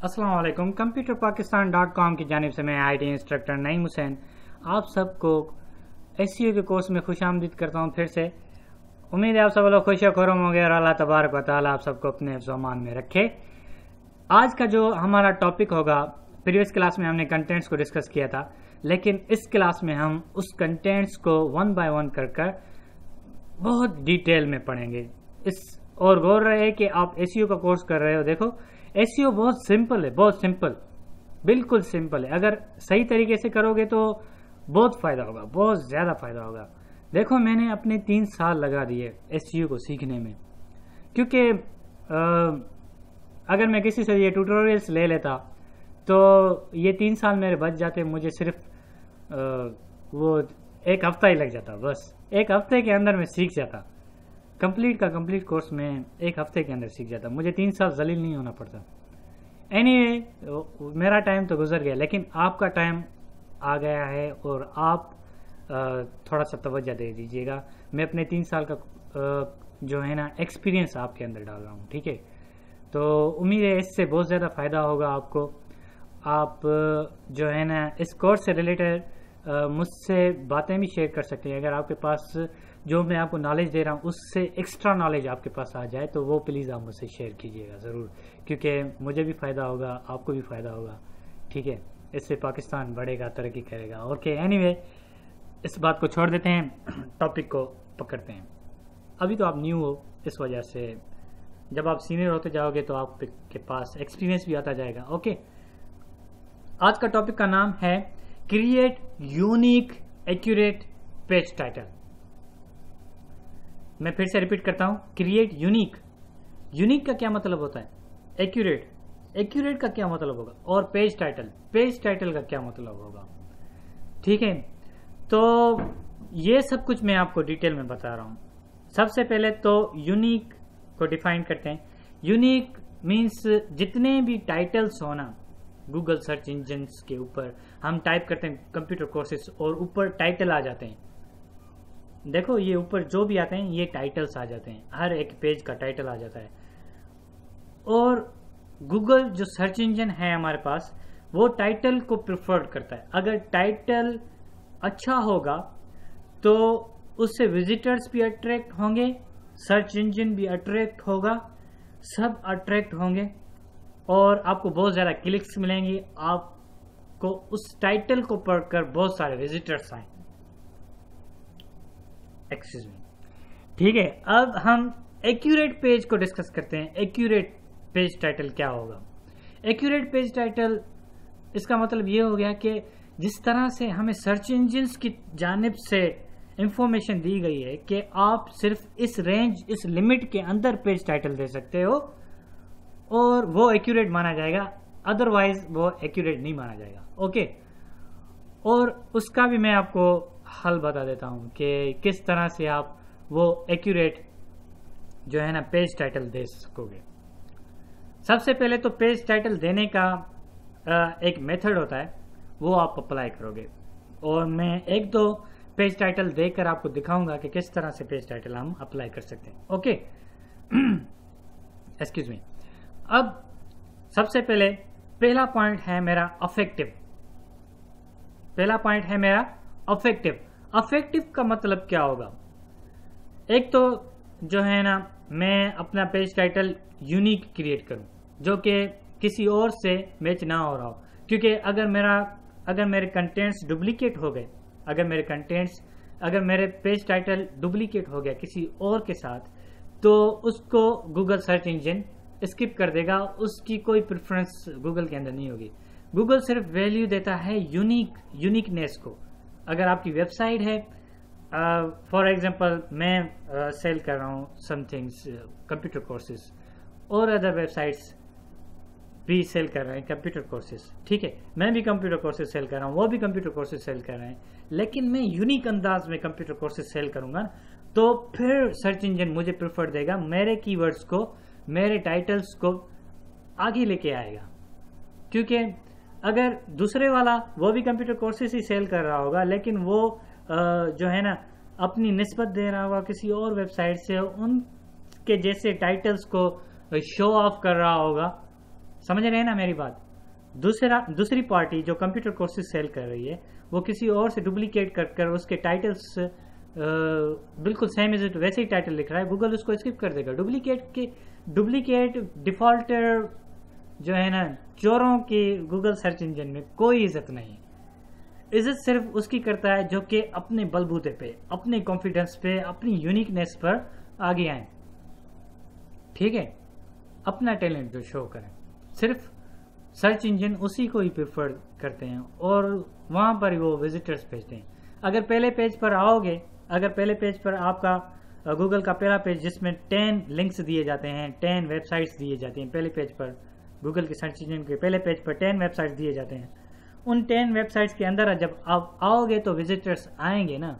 अस्सलाम वालेकुम। computerpakistan.com की जानिब से मैं IT इंस्ट्रक्टर नईम हुसैन आप सबको SEO के कोर्स में खुश आमदीद करता हूँ। फिर से उम्मीद है आप सब लोग खुश खुरम हो गए और अल्लाह तबारक व तआला आप सबको अपने ज़मान में रखे। आज का जो हमारा टॉपिक होगा, प्रीवियस क्लास में हमने कंटेंट्स को डिस्कस किया था, लेकिन इस क्लास में हम उस कंटेंट्स को वन बाय वन कर बहुत डिटेल में पढ़ेंगे। और गौर रहे कि आप SEO का कोर्स कर रहे हो। देखो SEO बहुत सिंपल है, बहुत सिंपल, बिल्कुल सिंपल है। अगर सही तरीके से करोगे तो बहुत फायदा होगा, बहुत ज्यादा फायदा होगा। देखो मैंने अपने 3 साल लगा दिए SEO को सीखने में, क्योंकि अगर मैं किसी से ये ट्यूटोरियल्स ले लेता तो ये 3 साल मेरे बच जाते। मुझे सिर्फ वो एक हफ्ता ही लग जाता, बस एक हफ्ते के अंदर मैं सीख जाता। कंप्लीट का कंप्लीट कोर्स में एक हफ्ते के अंदर सीख जाता, मुझे 3 साल जलील नहीं होना पड़ता। एनीवे, मेरा टाइम तो गुजर गया, लेकिन आपका टाइम आ गया है और आप थोड़ा सा तवज्जो दे दीजिएगा। मैं अपने 3 साल का जो है ना एक्सपीरियंस आपके अंदर डाल रहा हूँ, ठीक है। तो उम्मीद है इससे बहुत ज़्यादा फ़ायदा होगा आपको। आप जो है ना इस कोर्स से रिलेटेड मुझसे बातें भी शेयर कर सकते हैं। अगर आपके पास जो मैं आपको नॉलेज दे रहा हूँ उससे एक्स्ट्रा नॉलेज आपके पास आ जाए तो वो प्लीज़ आप मुझसे शेयर कीजिएगा ज़रूर, क्योंकि मुझे भी फ़ायदा होगा, आपको भी फ़ायदा होगा, ठीक है। इससे पाकिस्तान बढ़ेगा, तरक्की करेगा। ओके, एनीवे, इस बात को छोड़ देते हैं, टॉपिक को पकड़ते हैं। अभी तो आप न्यू हो, इस वजह से जब आप सीनियर होते जाओगे तो आपके पास एक्सपीरियंस भी आता जाएगा। ओके, आज का टॉपिक का नाम है create unique accurate page title. मैं फिर से रिपीट करता हूं, क्रिएट यूनिक। यूनिक का क्या मतलब होता है? एक्यूरेट, एक्यूरेट का क्या मतलब होगा? और पेज टाइटल का क्या मतलब होगा? ठीक है, तो ये सब कुछ मैं आपको डिटेल में बता रहा हूं। सबसे पहले तो यूनिक को डिफाइन करते हैं। यूनिक मीन्स जितने भी टाइटल्स हो ना गूगल सर्च इंजन के ऊपर, हम टाइप करते हैं कंप्यूटर कोर्सेज और ऊपर टाइटल आ जाते हैं। देखो ये ऊपर जो भी आते हैं ये टाइटल्स आ जाते हैं, हर एक पेज का टाइटल आ जाता है। और गूगल जो सर्च इंजन है हमारे पास, वो टाइटल को प्रिफर करता है। अगर टाइटल अच्छा होगा तो उससे विजिटर्स भी अट्रैक्ट होंगे, सर्च इंजन भी अट्रैक्ट होगा, सब अट्रैक्ट होंगे और आपको बहुत ज़्यादा क्लिक्स मिलेंगी। आपको उस टाइटल को पढ़कर बहुत सारे विजिटर्स आए। एक्सक्यूज मी, ठीक है। अब हम एक्यूरेट पेज को डिस्कस करते हैं। एक्यूरेट पेज टाइटल क्या होगा? एक्यूरेट पेज टाइटल, इसका मतलब ये हो गया कि जिस तरह से हमें सर्च इंजिन्स की जानिब से इंफॉर्मेशन दी गई है कि आप सिर्फ इस रेंज, इस लिमिट के अंदर पेज टाइटल दे सकते हो और वो एक्यूरेट माना जाएगा, अदरवाइज वो एक्यूरेट नहीं माना जाएगा। ओके, और उसका भी मैं आपको हल बता देता हूं कि किस तरह से आप वो एक्यूरेट जो है ना पेज टाइटल दे सकोगे। सबसे पहले तो पेज टाइटल देने का एक मेथड होता है, वो आप अप्लाई करोगे और मैं एक दो पेज टाइटल देकर आपको दिखाऊंगा कि किस तरह से पेज टाइटल हम अप्लाई कर सकते हैं। Okay, excuse me. अब सबसे पहले पहला पॉइंट है मेरा अफेक्टिव। पहला पॉइंट है मेरा अफेक्टिव। अफेक्टिव का मतलब क्या होगा? एक तो जो है ना मैं अपना पेज टाइटल यूनिक क्रिएट करूं जो कि किसी और से मैच ना हो रहा हो, क्योंकि अगर मेरे कंटेंट्स डुप्लीकेट हो गए, अगर मेरे पेज टाइटल डुप्लीकेट हो गया किसी और के साथ, तो उसको गूगल सर्च इंजन स्किप कर देगा, उसकी कोई प्रेफरेंस गूगल के अंदर नहीं होगी। गूगल सिर्फ वैल्यू देता है यूनिकनेस को। अगर आपकी वेबसाइट है, फॉर एग्जांपल मैं सेल कर रहा हूँ समथिंग्स कंप्यूटर कोर्सेज, और अदर वेबसाइट्स भी सेल कर रहे हैं कंप्यूटर कोर्सेज, ठीक है। मैं भी कंप्यूटर कोर्सेज सेल कर रहा हूँ, वो भी कंप्यूटर कोर्सेज सेल कर रहे हैं, लेकिन मैं यूनिक अंदाज में कंप्यूटर कोर्सेज सेल करूंगा तो फिर सर्च इंजन मुझे प्रेफर देगा, मेरे कीवर्ड्स को, मेरे टाइटल्स को आगे लेके आएगा। क्योंकि अगर दूसरे वाला वो भी कंप्यूटर कोर्सेज ही सेल कर रहा होगा, लेकिन वो जो है ना अपनी निस्बत दे रहा होगा किसी और वेबसाइट से, उनके जैसे टाइटल्स को शो ऑफ कर रहा होगा, समझ रहे हैं ना मेरी बात। दूसरी पार्टी जो कंप्यूटर कोर्सेज सेल कर रही है वो किसी और से डुप्लीकेट कर उसके टाइटल्स बिल्कुल सेम इज इट वैसे ही टाइटल लिख रहा है, गूगल उसको स्किप कर देगा। डुप्लीकेट डिफॉल्टर जो है ना, चोरों की गूगल सर्च इंजन में कोई इज्जत नहीं। इज्जत सिर्फ उसकी करता है जो कि अपने बलबूते पे, अपने कॉन्फिडेंस पे, अपनी यूनिकनेस पर आगे आए, ठीक है, अपना टैलेंट जो शो करें। सिर्फ सर्च इंजन उसी को ही प्रेफर करते हैं और वहां पर वो विजिटर्स भेजते हैं। अगर पहले पेज पर आओगे, अगर पहले पेज पर आपका गूगल का पहला पेज जिसमें 10 लिंक्स दिए जाते हैं, 10 वेबसाइट्स दिए जाती हैं, पहले पेज पर गूगल के सर्च इंजन के पहले पेज पर 10 वेबसाइट्स दिए जाते हैं। उन 10 वेबसाइट्स के अंदर जब आप आओगे तो विजिटर्स आएंगे ना।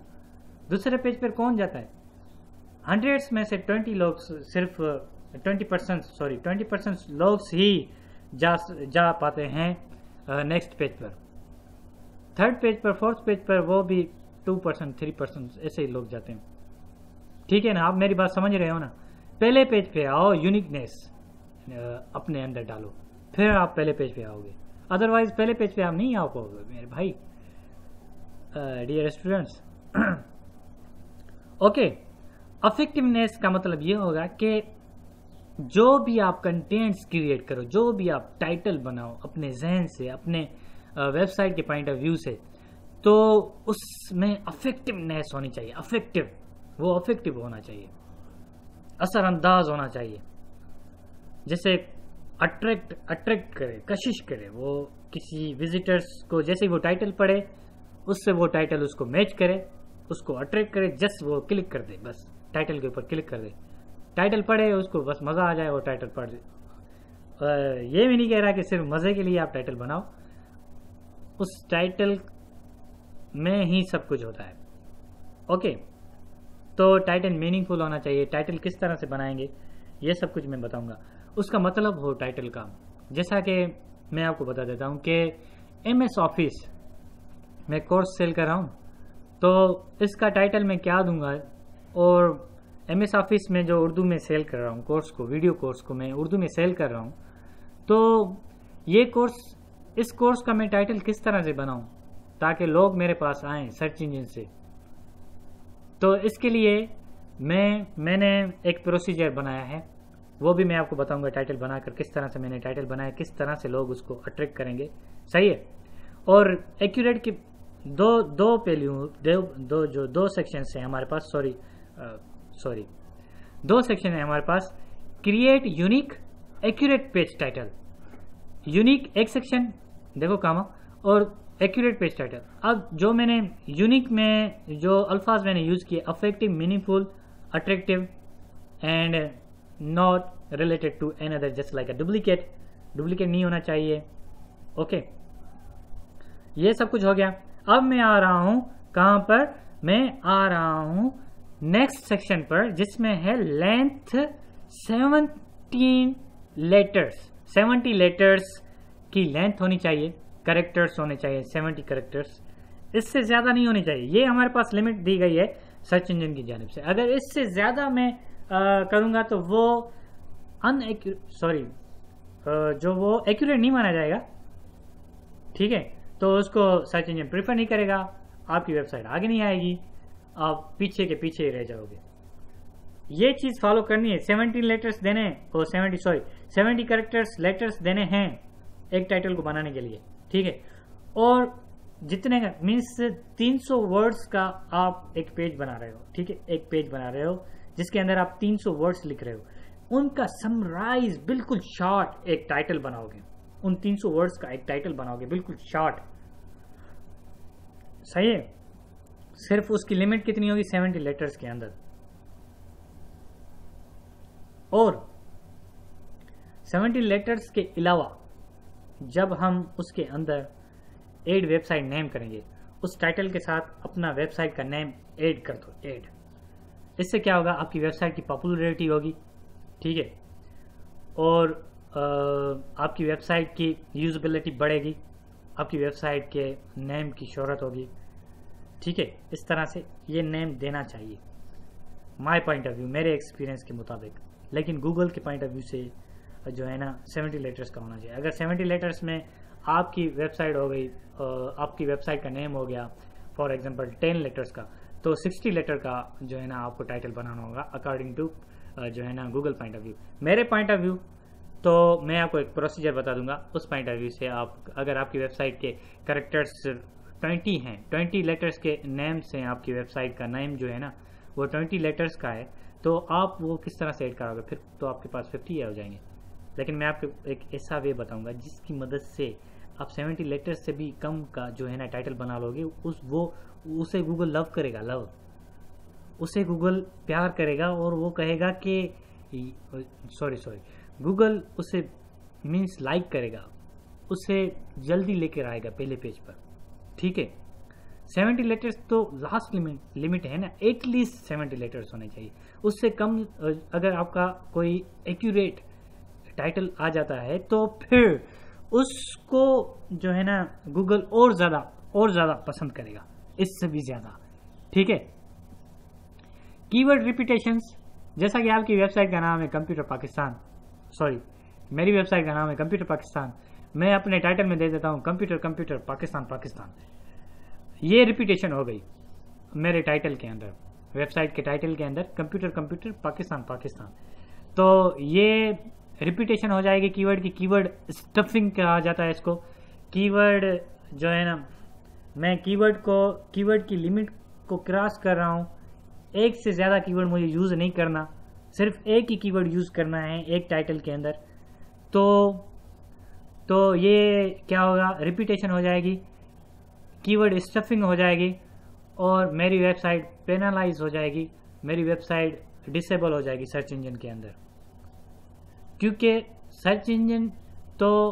दूसरे पेज पर कौन जाता है? 100 में से 20 लोग, सिर्फ 20% लोग ही जा पाते हैं नेक्स्ट पेज पर। थर्ड पेज पर, फोर्थ पेज पर वो भी 2%, 3% ऐसे ही लोग जाते हैं, ठीक है ना। आप मेरी बात समझ रहे हो ना। पहले पेज पे आओ, यूनिकनेस अपने अंदर डालो, फिर आप पहले पेज पे आओगे। अदरवाइज पहले पेज पे आप नहीं आ पाओगे मेरे भाई, डियर स्टूडेंट्स। ओके, अफेक्टिवनेस का मतलब ये होगा कि जो भी आप कंटेंट्स क्रिएट करो, जो भी आप टाइटल बनाओ अपने जहन से, अपने वेबसाइट के पॉइंट ऑफ व्यू से, तो उसमें अफेक्टिवनेस होनी चाहिए। वो अफेक्टिव होना चाहिए, असरअंदाज होना चाहिए, जैसे अट्रैक्ट करे, कशिश करे वो किसी विजिटर्स को। जैसे वो टाइटल पढ़े उससे वो टाइटल उसको मैच करे, उसको अट्रैक्ट करे, जस्ट वो क्लिक कर दे, बस टाइटल के ऊपर क्लिक कर दे, टाइटल पढ़े उसको बस मजा आ जाए वो टाइटल पढ़ दे। ये भी नहीं कह रहा कि सिर्फ मजे के लिए आप टाइटल बनाओ, उस टाइटल में ही सब कुछ होता है। ओके, तो टाइटल मीनिंगफुल होना चाहिए। टाइटल किस तरह से बनाएंगे ये सब कुछ मैं बताऊंगा। उसका मतलब हो टाइटल का, जैसा कि मैं आपको बता देता हूं कि MS ऑफिस में कोर्स सेल कर रहा हूं, तो इसका टाइटल मैं क्या दूंगा। और MS ऑफिस में जो उर्दू में सेल कर रहा हूं कोर्स को, वीडियो कोर्स को मैं उर्दू में सेल कर रहा हूं, तो ये कोर्स, इस कोर्स का मैं टाइटल किस तरह से बनाऊं ताकि लोग मेरे पास आएं सर्च इंजन से। तो इसके लिए मैंने एक प्रोसीजर बनाया है, वो भी मैं आपको बताऊंगा टाइटल बनाकर किस तरह से मैंने टाइटल बनाया, किस तरह से लोग उसको अट्रैक्ट करेंगे, सही है। और एक्यूरेट की दो पहलू, दो सेक्शन है हमारे पास, दो सेक्शन है हमारे पास। Create unique accurate page title, unique एक सेक्शन देखो कामा, और एक्यूरेट पेज टाइटल। अब जो मैंने यूनिक में जो अल्फाज मैंने यूज किए, affective, meaningful, attractive and not related to another, just like a duplicate नहीं होना चाहिए। ओके, ये सब कुछ हो गया। अब मैं आ रहा हूं कहां पर? मैं आ रहा हूं नेक्स्ट सेक्शन पर, जिसमें है लेंथ 17 लेटर्स। 70 लेटर्स की लेंथ होनी चाहिए, कैरेक्टर्स होने चाहिए 70 कैरेक्टर्स, इससे ज्यादा नहीं होनी चाहिए। ये हमारे पास लिमिट दी गई है सर्च इंजन की जानिब से। अगर इससे ज्यादा मैं करूंगा तो वो जो वो एक्यूरेट नहीं माना जाएगा, ठीक है, तो उसको सर्च इंजन प्रेफर नहीं करेगा, आपकी वेबसाइट आगे नहीं आएगी, आप पीछे के पीछे ही रह जाओगे। ये चीज फॉलो करनी है। 70 लेटर्स देने और 70 कैरेक्टर्स लेटर्स देने हैं एक टाइटल को बनाने के लिए, ठीक है। और जितने का मीन्स 300 वर्ड्स का आप एक पेज बना रहे हो, ठीक है, एक पेज बना रहे हो जिसके अंदर आप 300 वर्ड्स लिख रहे हो, उनका समराइज बिल्कुल शॉर्ट एक टाइटल बनाओगे। उन 300 वर्ड्स का एक टाइटल बनाओगे बिल्कुल शॉर्ट, सही है। सिर्फ उसकी लिमिट कितनी होगी? 70 लेटर्स के अंदर। और 70 लेटर्स के अलावा जब हम उसके अंदर एड वेबसाइट नेम करेंगे, उस टाइटल के साथ अपना वेबसाइट का नेम ऐड कर दो, ऐड। इससे क्या होगा? आपकी वेबसाइट की पॉपुलैरिटी होगी, ठीक है, और आपकी वेबसाइट की यूजेबिलिटी बढ़ेगी, आपकी वेबसाइट के नेम की शोहरत होगी, ठीक है। इस तरह से ये नेम देना चाहिए, माय पॉइंट ऑफ व्यू, मेरे एक्सपीरियंस के मुताबिक। लेकिन गूगल के पॉइंट ऑफ व्यू से जो है ना 70 लेटर्स का होना चाहिए। अगर 70 लेटर्स में आपकी वेबसाइट हो गई, आपकी वेबसाइट का नेम हो गया फॉर एग्जांपल 10 लेटर्स का, तो 60 लेटर का जो है ना आपको टाइटल बनाना होगा अकॉर्डिंग टू जो है ना गूगल पॉइंट ऑफ व्यू। मेरे पॉइंट ऑफ व्यू तो मैं आपको एक प्रोसीजर बता दूंगा, उस पॉइंट ऑफ व्यू से आप अगर आपकी वेबसाइट के कैरेक्टर्स 20 हैं, 20 लेटर्स के नेम से आपकी वेबसाइट का नेम जो है ना वो 20 लेटर्स का है, तो आप वो किस तरह से ऐड कराओगे, फिर तो आपके पास 50 हो जाएंगे। लेकिन मैं आपको एक ऐसा वे बताऊंगा जिसकी मदद से आप 70 लेटर्स से भी कम का जो है ना टाइटल बना लोगे, उसे गूगल लव करेगा, लव, उसे गूगल प्यार करेगा और वो कहेगा कि सॉरी गूगल उसे मीन्स लाइक करेगा, उसे जल्दी लेकर आएगा पहले पेज पर। ठीक है, 70 लेटर्स तो लास्ट लिमिट है ना, एटलीस्ट 70 लेटर्स होने चाहिए। उससे कम अगर आपका कोई एक्यूरेट टाइटल आ जाता है तो फिर उसको जो है ना गूगल और ज्यादा पसंद करेगा, इससे भी ज्यादा। ठीक है, कीवर्ड रिपीटेशंस, जैसा कि आपकी वेबसाइट का नाम है कंप्यूटर पाकिस्तान, सॉरी मेरी वेबसाइट का नाम है कंप्यूटर पाकिस्तान, मैं अपने टाइटल में दे देता हूं कंप्यूटर पाकिस्तान। ये रिपीटेशन हो गई मेरे टाइटल के अंदर, वेबसाइट के टाइटल के अंदर कंप्यूटर पाकिस्तान। तो ये रिपीटेशन हो जाएगी कीवर्ड की, कीवर्ड स्टफिंग कहा जाता है इसको। कीवर्ड जो है ना, मैं कीवर्ड की लिमिट को क्रॉस कर रहा हूं, एक से ज्यादा कीवर्ड मुझे यूज नहीं करना, सिर्फ एक ही कीवर्ड यूज करना है एक टाइटल के अंदर। तो ये क्या होगा, रिपीटेशन हो जाएगी, कीवर्ड स्टफिंग हो जाएगी और मेरी वेबसाइट पेनलाइज हो जाएगी, मेरी वेबसाइट डिसेबल हो जाएगी सर्च इंजन के अंदर। क्योंकि सर्च इंजन तो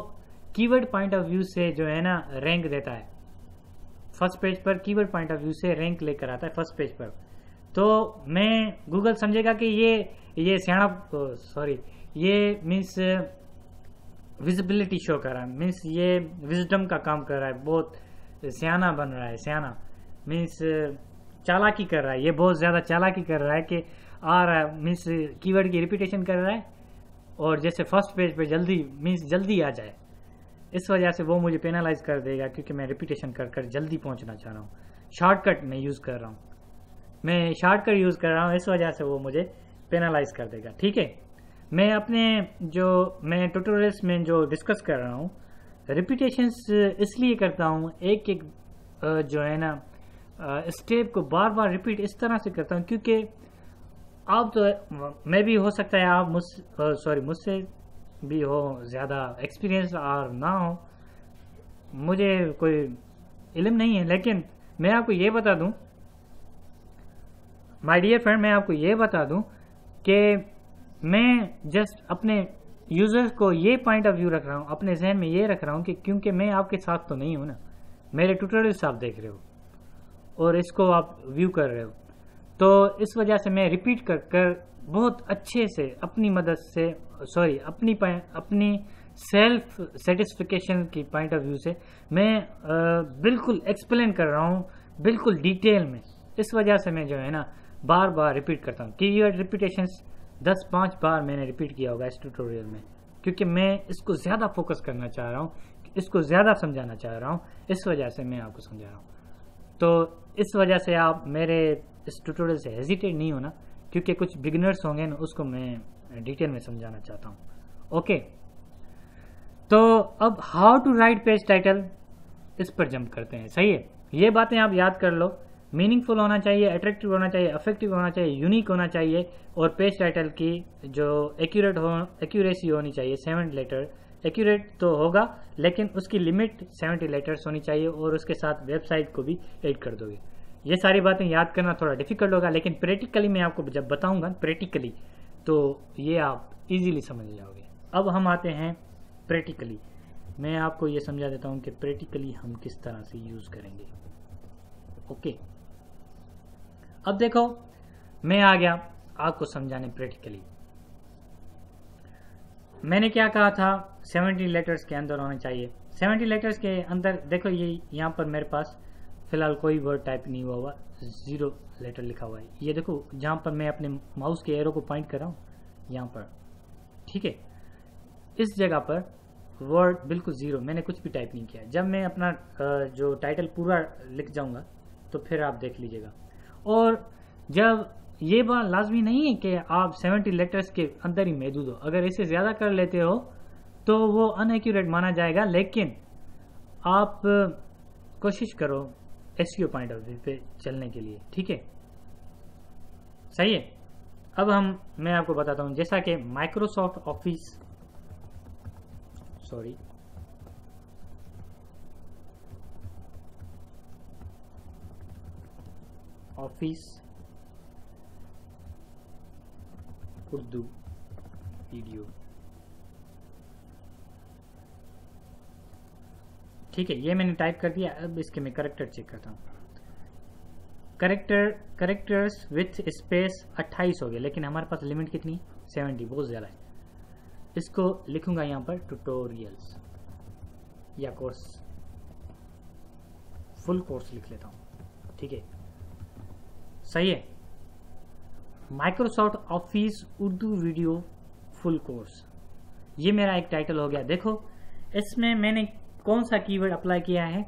कीवर्ड पॉइंट ऑफ व्यू से जो है ना रैंक देता है, फर्स्ट पेज पर कीवर्ड पॉइंट ऑफ व्यू से रैंक लेकर आता है फर्स्ट पेज पर। तो मैं गूगल समझेगा कि ये ये मीन्स विजिबिलिटी शो कर रहा है, मीन्स ये विजडम का काम कर रहा है, बहुत सियाना बन रहा है, सियाना मीन्स चालाकी कर रहा है, ये बहुत ज्यादा चालाकी कर रहा है कि आ रहा है, मीन्स कीवर्ड की रिपीटेशन कर रहा है और जैसे फर्स्ट पेज पे जल्दी आ जाए, इस वजह से वो मुझे पेनलाइज कर देगा क्योंकि मैं रिपीटेशन कर जल्दी पहुंचना चाह रहा हूँ। शॉर्टकट मैं यूज कर रहा हूँ, इस वजह से वो मुझे पेनलाइज कर देगा। ठीक है, मैं ट्यूटोरियल्स में जो डिस्कस कर रहा हूँ, रिपीटेशंस इसलिए करता हूँ, एक जो है ना स्टेप को बार बार रिपीट इस तरह से करता हूँ क्योंकि आप तो मैं भी हो सकता है आप मुझसे भी हो ज्यादा एक्सपीरियंस और ना हो, मुझे कोई इल्म नहीं है, लेकिन मैं आपको ये बता दूं माय डियर फ्रेंड, मैं आपको ये बता दूं कि मैं जस्ट अपने यूजर्स को ये पॉइंट ऑफ व्यू रख रहा हूँ, अपने जहन में ये रख रहा हूँ कि क्योंकि मैं आपके साथ तो नहीं हूं ना, मेरे ट्यूटोरियल्स आप देख रहे हो और इसको आप व्यू कर रहे हो, तो इस वजह से मैं रिपीट कर बहुत अच्छे से अपनी मदद से अपनी सेल्फ सेटिस्फिकेशन की पॉइंट ऑफ व्यू से मैं बिल्कुल एक्सप्लेन कर रहा हूँ, बिल्कुल डिटेल में। इस वजह से मैं जो है ना बार बार रिपीट करता हूँ। कीवर्ड रिपीटेशंस 10-5 बार मैंने रिपीट किया होगा इस ट्यूटोरियल में, क्योंकि मैं इसको ज्यादा फोकस करना चाह रहा हूँ, इसको ज्यादा समझाना चाह रहा हूँ, इस वजह से मैं आपको समझा रहा हूँ। तो इस वजह से आप मेरे इस ट्यूटोरियल से हेजिटेट नहीं होना, क्योंकि कुछ बिगिनर्स होंगे ना, उसको मैं डिटेल में समझाना चाहता हूँ। ओके, तो अब how to write page title, इस पर जंप करते हैं। सही है, ये बातें आप याद कर लो, मीनिंगफुल होना चाहिए, अट्रैक्टिव होना चाहिए, अफेक्टिव होना चाहिए, यूनिक होना चाहिए और पेज टाइटल की जो एक्यूरेसी होनी चाहिए 7 लेटर। एक्यूरेट तो होगा लेकिन उसकी लिमिट 70 लेटर्स होनी चाहिए और उसके साथ वेबसाइट को भी ऐड कर दोगे। ये सारी बातें याद करना थोड़ा डिफिकल्ट होगा, लेकिन प्रैक्टिकली मैं आपको जब बताऊंगा प्रैक्टिकली तो ये आप इजीली समझ जाओगे। अब हम आते हैं प्रैक्टिकली, मैं आपको ये समझा देता हूं कि प्रैक्टिकली हम किस तरह से यूज करेंगे। ओके, अब देखो मैं आ गया आपको समझाने प्रैक्टिकली। मैंने क्या कहा था, 70 लेटर्स के अंदर होना चाहिए। 70 लेटर्स के अंदर देखो, ये यहाँ पर मेरे पास फिलहाल कोई वर्ड टाइप नहीं हुआ हुआ, 0 लेटर लिखा हुआ है। ये देखो जहां पर मैं अपने माउस के एरो को पॉइंट कर रहा हूं यहाँ पर, ठीक है। इस जगह पर वर्ड बिल्कुल ज़ीरो, मैंने कुछ भी टाइप नहीं किया। जब मैं अपना जो टाइटल पूरा लिख जाऊंगा तो फिर आप देख लीजिएगा। और जब ये बात लाजमी नहीं है कि आप 70 लेटर्स के अंदर ही महदूद हो, अगर इसे ज़्यादा कर लेते हो तो वो अनएक्यूरेट माना जाएगा, लेकिन आप कोशिश करो एसईओ पॉइंट ऑफ व्यू पे चलने के लिए, ठीक है, सही है। अब मैं आपको बताता हूं, जैसा कि माइक्रोसॉफ्ट ऑफिस उर्दू वीडियो, ठीक है, ये मैंने टाइप कर दिया। अब इसके मैं करेक्टर चेक करता हूँ। करेक्टर्स विथ स्पेस 28 हो गए, लेकिन हमारे पास लिमिट कितनी, 70, बहुत ज़्यादा है। इसको लिखूंगा यहाँ पर ट्यूटोरियल्स या कोर्स, फुल कोर्स लिख लेता हूँ, ठीक है, सही है। Microsoft office Urdu video full course, ये मेरा एक टाइटल हो गया। देखो इसमें मैंने कौन सा कीवर्ड अप्लाई किया है,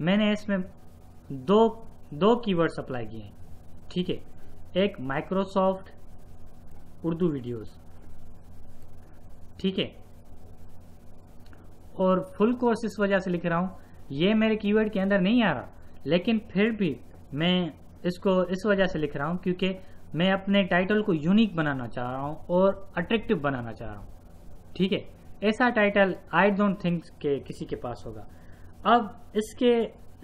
मैंने इसमें दो कीवर्ड्स अप्लाई किए हैं, ठीक है। एक माइक्रोसॉफ्ट उर्दू वीडियोस, ठीक है, और फुल कोर्स इस वजह से लिख रहा हूं, ये मेरे कीवर्ड के अंदर नहीं आ रहा, लेकिन फिर भी मैं इसको इस वजह से लिख रहा हूं क्योंकि मैं अपने टाइटल को यूनिक बनाना चाह रहा हूं और अट्रैक्टिव बनाना चाह रहा हूं, ठीक है। ऐसा टाइटल आई डोंट थिंक के किसी के पास होगा। अब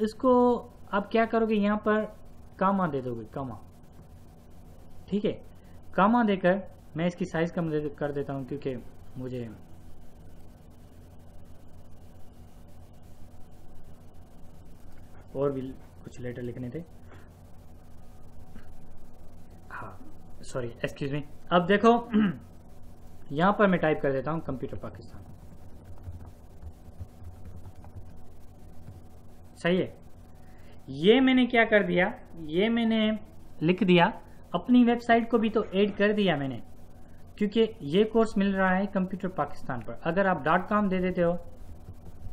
इसको आप क्या करोगे, यहाँ पर कामा दे दोगे, कामा, ठीक है। कामा देकर मैं इसकी साइज कम कर देता हूं क्योंकि मुझे और भी कुछ लेटर लिखने थे। हाँ सॉरी, एक्सक्यूज मी। अब देखो यहां पर मैं टाइप कर देता हूं कंप्यूटर पाकिस्तान, सही है। ये मैंने क्या कर दिया, ये मैंने लिख दिया, अपनी वेबसाइट को भी तो ऐड कर दिया मैंने, क्योंकि ये कोर्स मिल रहा है कंप्यूटर पाकिस्तान पर। अगर आप .com दे देते हो,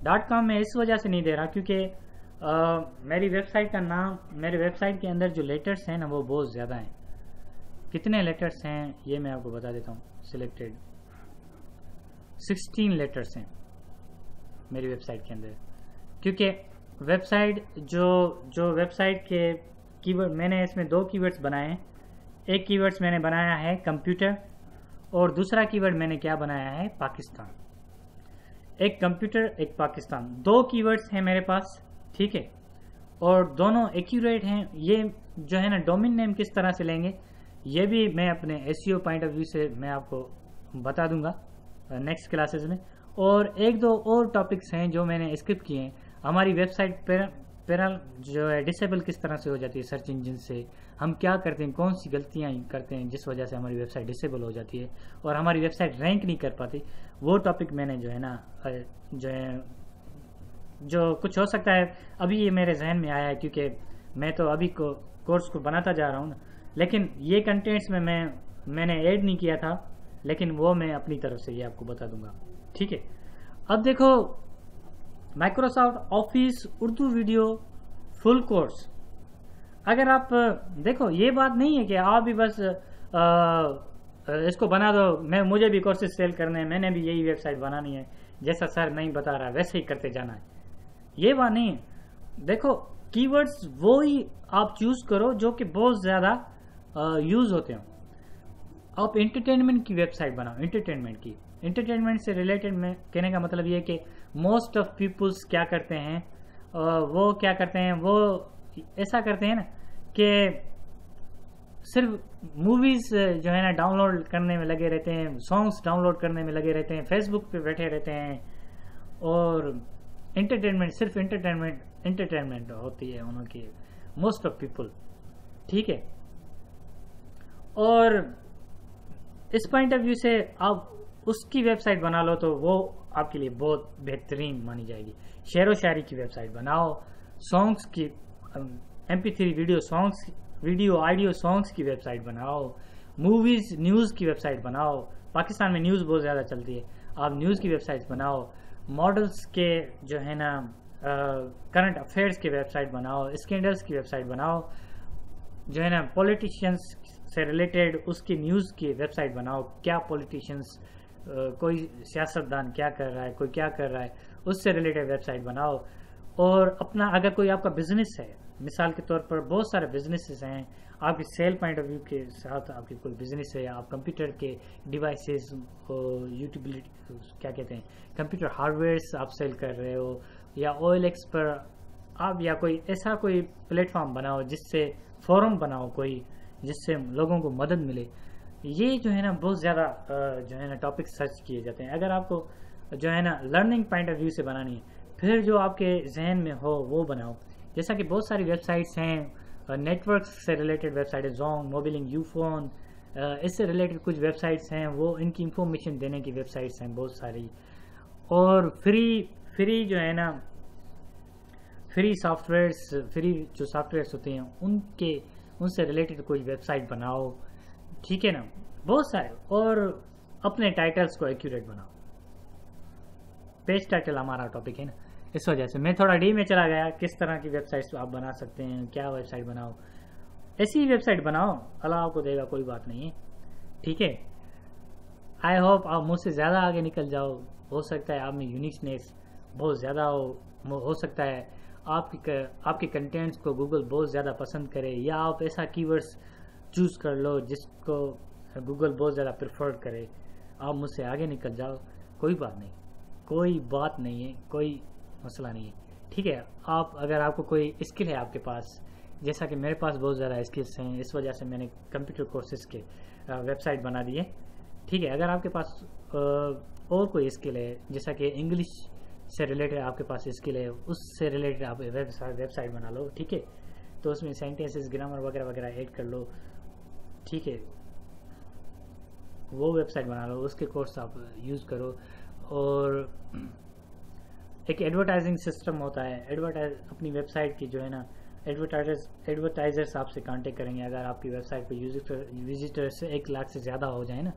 .com में इस वजह से नहीं दे रहा क्योंकि मेरी वेबसाइट का नाम, मेरे वेबसाइट के अंदर जो लेटर्स हैं ना वो बहुत ज़्यादा हैं। कितने लेटर्स हैं ये मैं आपको बता देता हूँ। सिलेक्टेड 16 लेटर्स हैं मेरी वेबसाइट के अंदर, क्योंकि वेबसाइट जो वेबसाइट के कीवर्ड मैंने इसमें 2 कीवर्ड्स बनाए हैं। एक कीवर्ड्स मैंने बनाया है कंप्यूटर और दूसरा कीवर्ड मैंने क्या बनाया है, पाकिस्तान। एक कंप्यूटर एक पाकिस्तान, 2 कीवर्ड्स हैं मेरे पास, ठीक है, और दोनों एक्यूरेट हैं। ये जो है ना डोमेन नेम किस तरह से लेंगे ये भी मैं अपने एसईओ पॉइंट ऑफ व्यू से मैं आपको बता दूंगा नेक्स्ट क्लासेस में। और 1-2 और टॉपिक्स हैं जो मैंने स्किप किए हैं। हमारी वेबसाइट पैरल जो है डिसेबल किस तरह से हो जाती है सर्च इंजन से, हम क्या करते हैं, कौन सी गलतियां करते हैं जिस वजह से हमारी वेबसाइट डिसेबल हो जाती है और हमारी वेबसाइट रैंक नहीं कर पाती, वो टॉपिक मैंने जो है ना जो कुछ हो सकता है अभी ये मेरे जहन में आया है क्योंकि मैं तो अभी कोर्स को बनाता जा रहा हूँ ना, लेकिन ये कंटेंट्स में मैंने ऐड नहीं किया था, लेकिन वो मैं अपनी तरफ से ये आपको बता दूंगा, ठीक है। अब देखो Microsoft office Urdu video full course, अगर आप देखो ये बात नहीं है कि आप भी बस इसको बना दो, मुझे भी कोर्सेज सेल करने हैं, मैंने भी यही वेबसाइट बनानी है, जैसा सर नहीं बता रहा वैसे ही करते जाना है, ये बात नहीं है। देखो कीवर्ड्स वो ही आप चूज करो जो कि बहुत ज्यादा यूज होते हो। आप एंटरटेनमेंट की वेबसाइट बनाओ, एंटरटेनमेंट से रिलेटेड में कहने का मतलब ये है कि मोस्ट ऑफ पीपुल्स क्या करते हैं, वो क्या करते हैं, वो ऐसा करते हैं ना कि सिर्फ मूवीज जो है ना डाउनलोड करने में लगे रहते हैं, सॉन्ग्स डाउनलोड करने में लगे रहते हैं, फेसबुक पे बैठे रहते हैं और एंटरटेनमेंट सिर्फ एंटरटेनमेंट होती है उनकी मोस्ट ऑफ पीपल, ठीक है। और इस पॉइंट ऑफ व्यू से आप उसकी वेबसाइट बना लो तो वो आपके लिए बहुत बेहतरीन मानी जाएगी। शेरो शायरी की वेबसाइट बनाओ, सॉन्ग्स की MP3 वीडियो ऑडियो सॉन्ग्स की वेबसाइट बनाओ, मूवीज न्यूज़ की वेबसाइट बनाओ। पाकिस्तान में न्यूज़ बहुत ज़्यादा चलती है, आप न्यूज़ की वेबसाइट्स बनाओ, मॉडल्स के जो है ना करंट अफेयर्स की वेबसाइट बनाओ, स्कैंडल्स की वेबसाइट बनाओ, जो है ना पॉलिटिशियंस से रिलेटेड उसकी न्यूज़ की वेबसाइट बनाओ, क्या पॉलिटिशियंस कोई सियासतदान क्या कर रहा है, कोई क्या कर रहा है, उससे रिलेटेड वेबसाइट बनाओ। और अपना अगर कोई आपका बिजनेस है, मिसाल के तौर पर बहुत सारे बिजनेसेस हैं, आपकी सेल पॉइंट ऑफ व्यू के साथ आपकी कोई बिजनेस है, आप कंप्यूटर के डिवाइसेस यूटिलिटी क्या कहते हैं कंप्यूटर हार्डवेयर्स आप सेल कर रहे हो, या OLX पर आप, या कोई ऐसा कोई प्लेटफॉर्म बनाओ जिससे फोरम बनाओ कोई, जिससे लोगों को मदद मिले। ये जो है ना बहुत ज़्यादा जो है ना टॉपिक सर्च किए जाते हैं। अगर आपको जो है ना लर्निंग पॉइंट ऑफ व्यू से बनानी है, फिर जो आपके जहन में हो वो बनाओ। जैसा कि बहुत सारी वेबसाइट्स हैं, नेटवर्क से रिलेटेड वेबसाइट है, जोंग, मोबिलिंग, यूफोन, इससे रिलेटेड कुछ वेबसाइट्स हैं, वो इनकी इंफॉर्मेशन देने की वेबसाइट्स हैं बहुत सारी। और फ्री जो है ना फ्री जो सॉफ्टवेयर्स होते हैं उनसे रिलेटेड कोई वेबसाइट बनाओ, ठीक है ना, बहुत सारे। और अपने टाइटल्स को एक्यूरेट बनाओ। पेज टाइटल हमारा टॉपिक है ना, इस वजह से मैं थोड़ा डी में चला गया, किस तरह की वेबसाइट्स आप बना सकते हैं, क्या वेबसाइट बनाओ, ऐसी वेबसाइट बनाओ, अल्लाह आपको देगा, कोई बात नहीं है, ठीक है। आई होप आप मुझसे ज़्यादा आगे निकल जाओ। हो सकता है आप में यूनिकनेस बहुत ज़्यादा हो सकता है आपके कंटेंट्स को गूगल बहुत ज़्यादा पसंद करे, या आप ऐसा कीवर्ड्स चूज़ कर लो जिसको गूगल बहुत ज़्यादा प्रेफर करे। आप मुझसे आगे निकल जाओ, कोई बात नहीं, कोई मसला नहीं है, ठीक है। आप अगर आपको कोई स्किल है आपके पास, जैसा कि मेरे पास बहुत ज़्यादा स्किल्स हैं, इस वजह से मैंने कंप्यूटर कोर्सेज के वेबसाइट बना दिए, ठीक है। अगर आपके पास और कोई स्किल है, जैसा कि इंग्लिश से रिलेटेड आपके पास स्किल है, उससे रिलेटेड आप वेबसाइट बना लो, ठीक है। तो उसमें सेंटेंसेस, ग्रामर वगैरह वगैरह ऐड कर लो, ठीक है, वो वेबसाइट बना लो, उसके कोर्स आप यूज़ करो। और एक एडवर्टाइजिंग सिस्टम होता है, अपनी वेबसाइट की जो है ना एडवर्टाइजर्स आपसे कांटेक्ट करेंगे। अगर आपकी वेबसाइट पर विजिटर्स 1 लाख से ज़्यादा हो जाए ना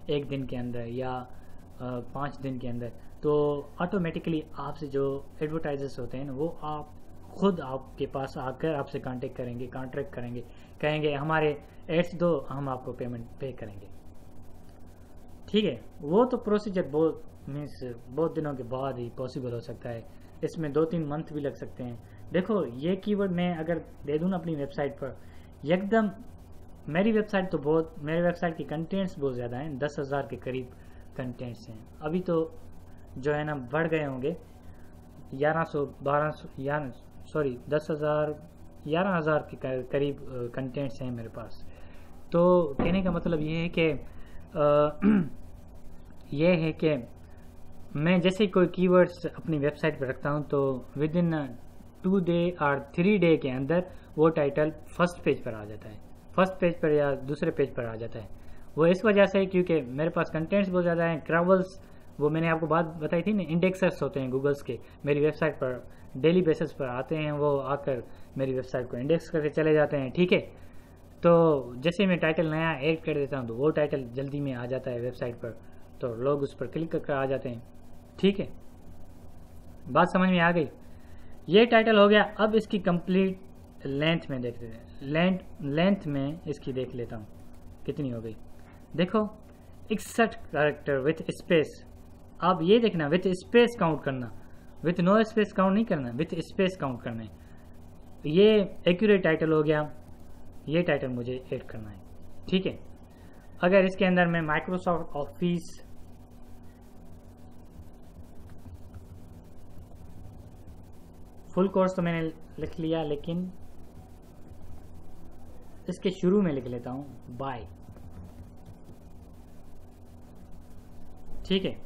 एक दिन के अंदर, या 5 दिन के अंदर, तो ऑटोमेटिकली आपसे जो एडवर्टाइजर्स होते हैं ना, वो आप खुद आपके पास आकर आपसे कांटेक्ट करेंगे, कहेंगे हमारे एड्स दो, हम आपको पेमेंट पे करेंगे, ठीक है। वो तो प्रोसीजर बहुत दिनों के बाद ही पॉसिबल हो सकता है, इसमें 2-3 मंथ भी लग सकते हैं। देखो, ये कीवर्ड मैं अगर दे दूँ ना अपनी वेबसाइट पर, एकदम मेरी वेबसाइट के कंटेंट्स बहुत ज़्यादा हैं, 10,000 के करीब कंटेंट्स हैं। अभी तो जो है ना बढ़ गए होंगे, 11,000 के करीब कंटेंट्स हैं मेरे पास। तो कहने का मतलब ये है कि मैं जैसे कोई कीवर्ड्स अपनी वेबसाइट पर रखता हूँ, तो विद इन 2 डे और 3 डे के अंदर वो टाइटल फर्स्ट पेज पर आ जाता है, फर्स्ट पेज पर या दूसरे पेज पर आ जाता है। वो इस वजह से क्योंकि मेरे पास कंटेंट्स बहुत ज़्यादा हैं। क्रावल्स, वो मैंने आपको बात बताई थी ना, इंडेक्सर्स होते हैं गूगल्स के, मेरी वेबसाइट पर डेली बेसिस पर आते हैं, वो आकर मेरी वेबसाइट को इंडेक्स करके चले जाते हैं, ठीक है। तो जैसे मैं टाइटल नया ऐड कर देता हूँ, तो वो टाइटल जल्दी में आ जाता है वेबसाइट पर, तो लोग उस पर क्लिक करके आ जाते हैं, ठीक है। बात समझ में आ गई? ये टाइटल हो गया। अब इसकी कंप्लीट लेंथ में देख लेते हैं, लेंथ में इसकी देख लेता हूँ कितनी हो गई। देखो, 61 कैरेक्टर विथ स्पेस। आप ये देखना, विथ स्पेस काउंट करना, विथ नो स्पेस काउंट नहीं करना, विथ स्पेस काउंट करना है। ये एक्यूरेट टाइटल हो गया, ये टाइटल मुझे ऐड करना है, ठीक है। अगर इसके अंदर मैं माइक्रोसॉफ्ट ऑफिस फुल कोर्स तो मैंने लिख लिया, लेकिन इसके शुरू में लिख लेता हूं बाय, ठीक है।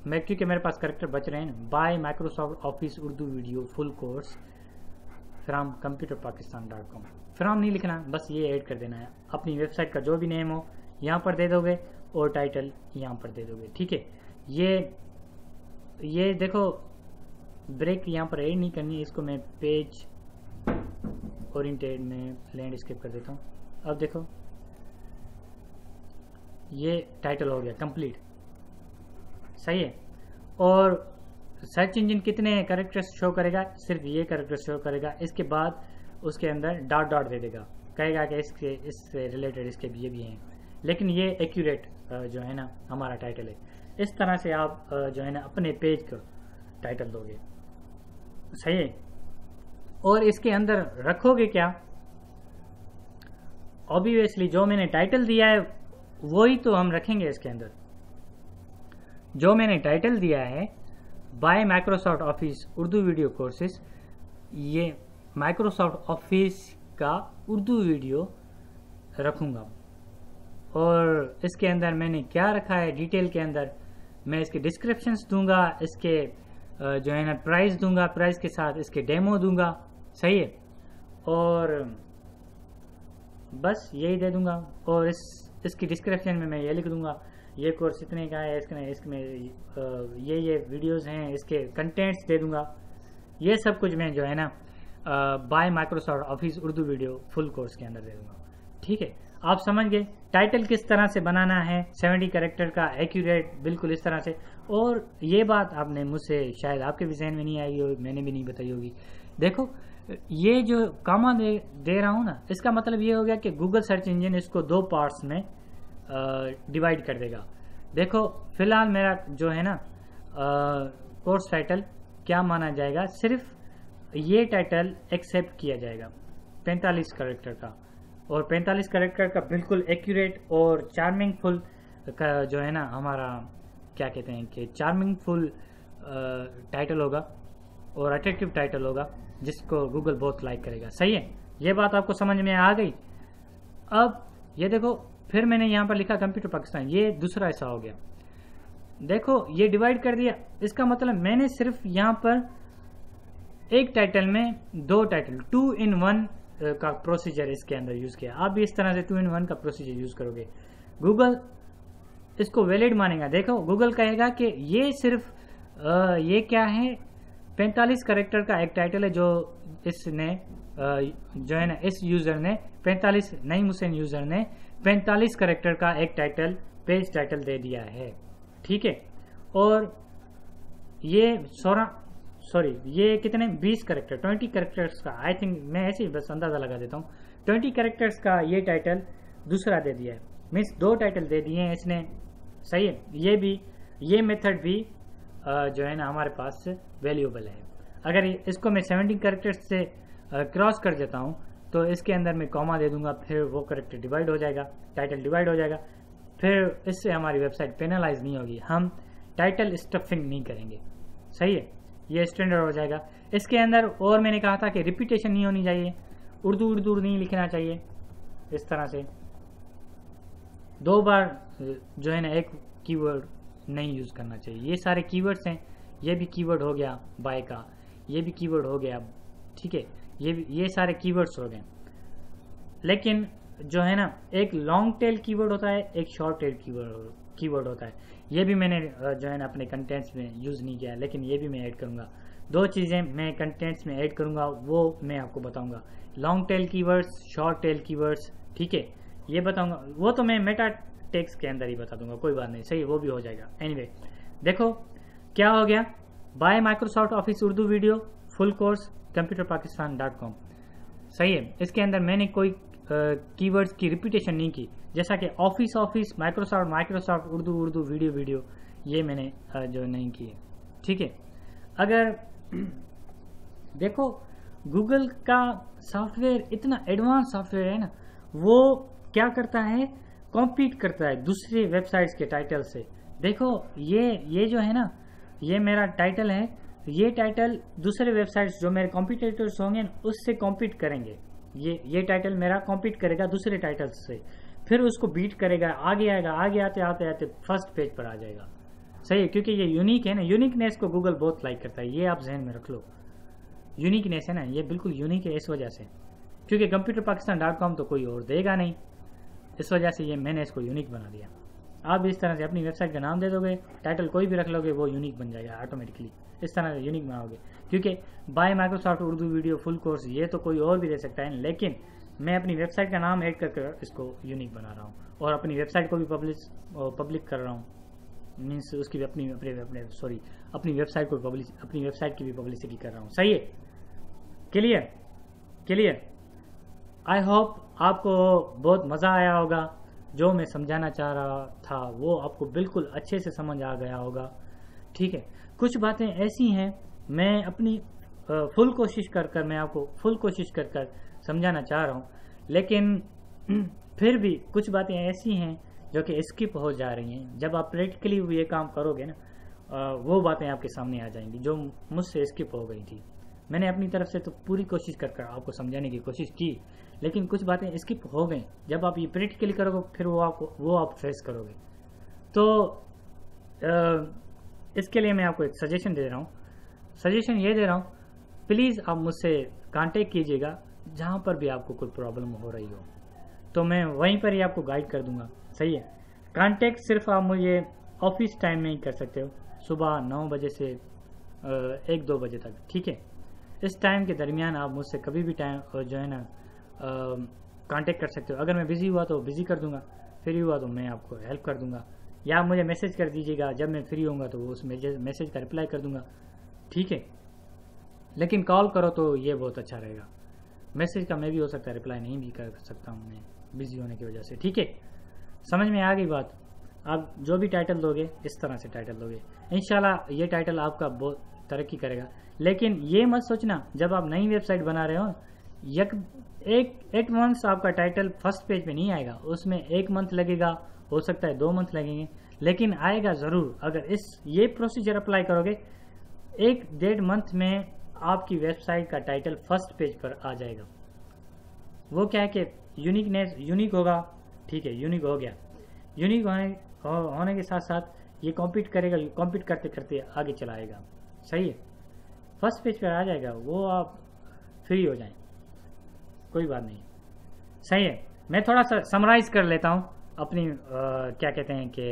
मैं क्योंकि मेरे पास कैरेक्टर बच रहे हैं, bye Microsoft office Urdu video full course from computerpakistan.com। From नहीं लिखना, बस ये ऐड कर देना है। अपनी वेबसाइट का जो भी नेम हो यहाँ पर दे दोगे, और टाइटल यहाँ पर दे दोगे, ठीक है। ये देखो, ब्रेक यहाँ पर ऐड नहीं करनी, इसको मैं पेज ओरिएंटेड में लैंडस्केप कर देता हूँ। अब देखो, ये टाइटल हो गया कंप्लीट, सही है। और सर्च इंजन कितने कैरेक्टर्स शो करेगा, सिर्फ ये कैरेक्टर्स शो करेगा। इसके बाद उसके अंदर डॉट डॉट दे देगा, कहेगा कि इससे रिलेटेड इसके ये भी हैं, लेकिन ये एक्यूरेट जो है ना हमारा टाइटल है। इस तरह से आप जो है ना अपने पेज का टाइटल दोगे, सही है। और इसके अंदर रखोगे क्या, ऑब्वियसली जो मैंने टाइटल दिया है वही तो हम रखेंगे इसके अंदर। जो मैंने टाइटल दिया है bye Microsoft office Urdu video courses, ये माइक्रोसॉफ्ट ऑफिस का उर्दू वीडियो रखूंगा। और इसके अंदर मैंने क्या रखा है डिटेल के अंदर, मैं इसके डिस्क्रिप्शंस दूंगा, इसके जो है ना प्राइस दूंगा, प्राइस के साथ इसके डेमो दूंगा, सही है। और बस यही दे दूंगा। और इसकी डिस्क्रिप्शन में मैं ये लिख दूंगा ये कोर्स इतने का है, इसमें ये वीडियोस हैं, इसके कंटेंट्स दे दूंगा। ये सब कुछ मैं जो है ना bye Microsoft office Urdu video full course के अंदर दे दूंगा, ठीक है। आप समझ गए टाइटल किस तरह से बनाना है, 70 कैरेक्टर का एक्यूरेट, बिल्कुल इस तरह से। और ये बात आपने मुझसे शायद आपके भी जहन में नहीं आई हो, मैंने भी नहीं बताई होगी। देखो ये जो कामा दे रहा हूँ ना, इसका मतलब ये हो गया कि गूगल सर्च इंजन इसको 2 पार्ट्स में डिवाइड कर देगा। देखो फिलहाल मेरा जो है ना कोर्स टाइटल क्या माना जाएगा, सिर्फ ये टाइटल एक्सेप्ट किया जाएगा 45 कैरेक्टर का। और 45 कैरेक्टर का बिल्कुल एक्यूरेट और चार्मिंग फुल का जो है ना हमारा क्या कहते हैं कि चार्मिंग फुल टाइटल होगा और अट्रैक्टिव टाइटल होगा, जिसको गूगल बहुत लाइक करेगा, सही है। ये बात आपको समझ में आ गई। अब ये देखो फिर मैंने यहाँ पर लिखा कंप्यूटर पाकिस्तान, ये दूसरा हिस्सा हो गया। देखो ये डिवाइड कर दिया, इसका मतलब मैंने सिर्फ यहाँ पर एक टाइटल में 2 टाइटल 2 in 1 का प्रोसीजर इसके अंदर यूज किया। आप भी इस तरह से 2 in 1 का प्रोसीजर यूज करोगे, गूगल इसको वैलिड मानेगा। देखो गूगल कहेगा कि ये सिर्फ ये क्या है 45 कैरेक्टर का एक टाइटल है, जो इसने जो है ना इस यूजर ने 45 नईम हुसैन यूजर ने 45 कैरेक्टर का एक टाइटल पेज टाइटल दे दिया है, ठीक है। और ये ये कितने 20 कैरेक्टर 20 कैरेक्टर्स का, आई थिंक मैं ऐसे ही बस अंदाजा लगा देता हूँ, 20 कैरेक्टर्स का ये टाइटल दूसरा दे दिया है, मीन्स 2 टाइटल दे दिए हैं इसने, सही है। ये मेथड भी जो है ना हमारे पास वैल्यूएबल है। अगर इसको मैं 70 कैरेक्टर्स से क्रॉस कर देता हूँ तो इसके अंदर मैं कॉमा दे दूंगा, फिर वो कैरेक्टर डिवाइड हो जाएगा, टाइटल डिवाइड हो जाएगा। फिर इससे हमारी वेबसाइट पेनलाइज नहीं होगी, हम टाइटल स्टफिंग नहीं करेंगे, सही है। ये स्टैंडर्ड हो जाएगा। इसके अंदर और मैंने कहा था कि रिपीटेशन नहीं होनी चाहिए, उर्दू नहीं लिखना चाहिए, इस तरह से 2 बार जो है ना एक कीवर्ड नहीं यूज करना चाहिए। ये सारे कीवर्ड्स हैं, ये भी कीवर्ड हो गया बाय का, ये भी कीवर्ड हो गया, ठीक है। ये सारे कीवर्ड्स हो गए। लेकिन जो है ना एक लॉन्ग टेल कीवर्ड होता है, एक शॉर्ट टेल कीवर्ड होता है। ये भी मैंने जो है ना अपने कंटेंट्स में यूज नहीं किया, लेकिन ये भी मैं ऐड करूंगा। 2 चीजें मैं कंटेंट्स में ऐड करूंगा, वो मैं आपको बताऊंगा, long tail keywords, short tail keywords, ठीक है, ये बताऊंगा। वो तो मैं मेटा टेक्स्ट के अंदर ही बता दूंगा, कोई बात नहीं, सही, वो भी हो जाएगा। एनीवे देखो क्या हो गया, bye Microsoft office Urdu video full course computerpakistan.com, सही है। इसके अंदर मैंने कोई कीवर्ड्स की रिपीटेशन नहीं की, जैसा कि ऑफिस माइक्रोसॉफ्ट उर्दू वीडियो ये मैंने जो नहीं की है, ठीक है। अगर देखो गूगल का सॉफ्टवेयर इतना एडवांस सॉफ्टवेयर है ना, वो क्या करता है, कॉम्पीट करता है दूसरे वेबसाइट्स के टाइटल से। देखो ये जो है ना, ये मेरा टाइटल है, ये टाइटल दूसरे वेबसाइट्स जो मेरे कॉम्पिटिटर्स होंगे उससे कॉम्पीट करेंगे। ये टाइटल मेरा कॉम्पीट करेगा दूसरे टाइटल्स से, फिर उसको बीट करेगा, आगे आएगा, आगे आते फर्स्ट पेज पर आ जाएगा, सही है। क्योंकि ये यूनिक है ना, यूनिकनेस को गूगल बहुत लाइक करता है, ये आप जहन में रख लो। यूनिकनेस है ना, ये बिल्कुल यूनिक है इस वजह से, क्योंकि computerpakistan.com तो कोई और देगा नहीं, इस वजह से ये मैंने इसको यूनिक बना दिया। आप भी इस तरह से अपनी वेबसाइट का नाम दे दोगे, टाइटल कोई भी रख लोगे, वो यूनिक बन जाएगा ऑटोमेटिकली। इस तरह से यूनिक बनाओगे, क्योंकि bye Microsoft Urdu video full course ये तो कोई और भी दे सकता है, लेकिन मैं अपनी वेबसाइट का नाम ऐड करके इसको यूनिक बना रहा हूँ और अपनी वेबसाइट को भी पब्लिक कर रहा हूँ, मीन्स उसकी भी अपनी वेबसाइट को अपनी वेबसाइट की भी पब्लिसिटी कर रहा हूँ। सही है, क्लियर। आई होप आपको बहुत मज़ा आया होगा। जो मैं समझाना चाह रहा था वो आपको बिल्कुल अच्छे से समझ आ गया होगा। ठीक है, कुछ बातें ऐसी हैं मैं अपनी फुल कोशिश कर मैं आपको फुल कोशिश कर समझाना चाह रहा हूँ, लेकिन फिर भी कुछ बातें ऐसी हैं जो कि स्किप हो जा रही हैं। जब आप प्रैक्टिकली ये काम करोगे ना, वो बातें आपके सामने आ जाएंगी जो मुझसे स्किप हो गई थी। मैंने अपनी तरफ से तो पूरी कोशिश कर आपको समझाने की कोशिश की, लेकिन कुछ बातें स्किप हो गई। जब आप ये प्रैक्टिकली करोगे फिर वो आप फेस करोगे। तो इसके लिए मैं आपको एक सजेशन दे रहा हूँ। सजेशन ये दे रहा हूँ, प्लीज़ आप मुझसे कांटेक्ट कीजिएगा जहाँ पर भी आपको कोई प्रॉब्लम हो रही हो, तो मैं वहीं पर ही आपको गाइड कर दूंगा। सही है, कांटेक्ट सिर्फ आप मुझे ऑफिस टाइम में ही कर सकते हो, सुबह 9 बजे से 1-2 बजे तक। ठीक है, इस टाइम के दरमियान आप मुझसे कभी भी टाइम जो है ना कांटेक्ट कर सकते हो। अगर मैं बिज़ी हुआ तो बिज़ी कर दूंगा, फ्री हुआ तो मैं आपको हेल्प कर दूंगा, या मुझे मैसेज कर दीजिएगा। जब मैं फ्री होऊंगा तो उस मैसेज का रिप्लाई कर दूंगा। ठीक है, लेकिन कॉल करो तो ये बहुत अच्छा रहेगा। मैसेज का मैं भी हो सकता है रिप्लाई नहीं भी कर सकता हूँ मैं बिजी होने की वजह से। ठीक है, समझ में आ गई बात। आप जो भी टाइटल दोगे इस तरह से टाइटल दोगे, इंशाल्लाह ये टाइटल आपका बहुत तरक्की करेगा। लेकिन ये मत सोचना जब आप नई वेबसाइट बना रहे हो एक मंथ आपका टाइटल फर्स्ट पेज पे नहीं आएगा, उसमें 1 मंथ लगेगा, हो सकता है 2 मंथ लगेंगे, लेकिन आएगा ज़रूर। अगर ये प्रोसीजर अप्लाई करोगे 1-1.5 मंथ में आपकी वेबसाइट का टाइटल फर्स्ट पेज पर आ जाएगा। वो क्या है कि यूनिक होगा। ठीक है, यूनिक हो गया। यूनिक होने के साथ साथ ये कॉम्पीट करेगा, कॉम्पीट करते करते आगे चलाएगा। सही है, फर्स्ट पेज पर आ जाएगा, वो आप फ्री हो जाएं, कोई बात नहीं। सही है, मैं थोड़ा सा समराइज कर लेता हूँ अपनी क्या कहते हैं कि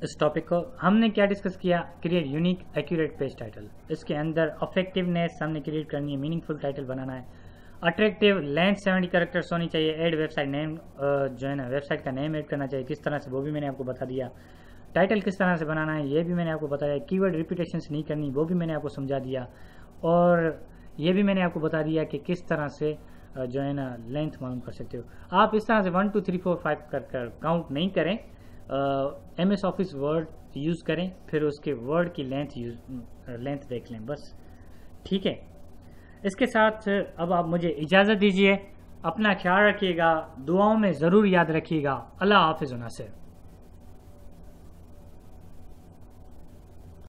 इस टॉपिक को। हमने क्या डिस्कस किया, create unique accurate page title. इसके अंदर अफेक्टिवनेस हमने क्रिएट करनी है, मीनिंगफुल टाइटल बनाना है, अट्रैक्टिव लेंथ 70 कैरेक्टर्स होनी चाहिए, ऐड वेबसाइट नेम जो है ना वेबसाइट का नेम ऐड करना चाहिए किस तरह से, वो भी मैंने आपको बता दिया। टाइटल किस तरह से बनाना है ये भी मैंने आपको बताया। कीवर्ड रिपीटेशंस नहीं करनी वो भी मैंने आपको समझा दिया, और ये भी मैंने आपको बता दिया कि किस तरह से जो है ना लेंथ मालूम कर सकते हो। आप इस तरह से 1 2 3 4 5 कर काउंट नहीं करें। MS ऑफिस वर्ड यूज़ करें, फिर उसके वर्ड की लेंथ देख लें बस। ठीक है, इसके साथ अब आप मुझे इजाज़त दीजिए। अपना ख्याल रखिएगा, दुआओं में ज़रूर याद रखिएगा। अल्लाह हाफिज़। नासिर।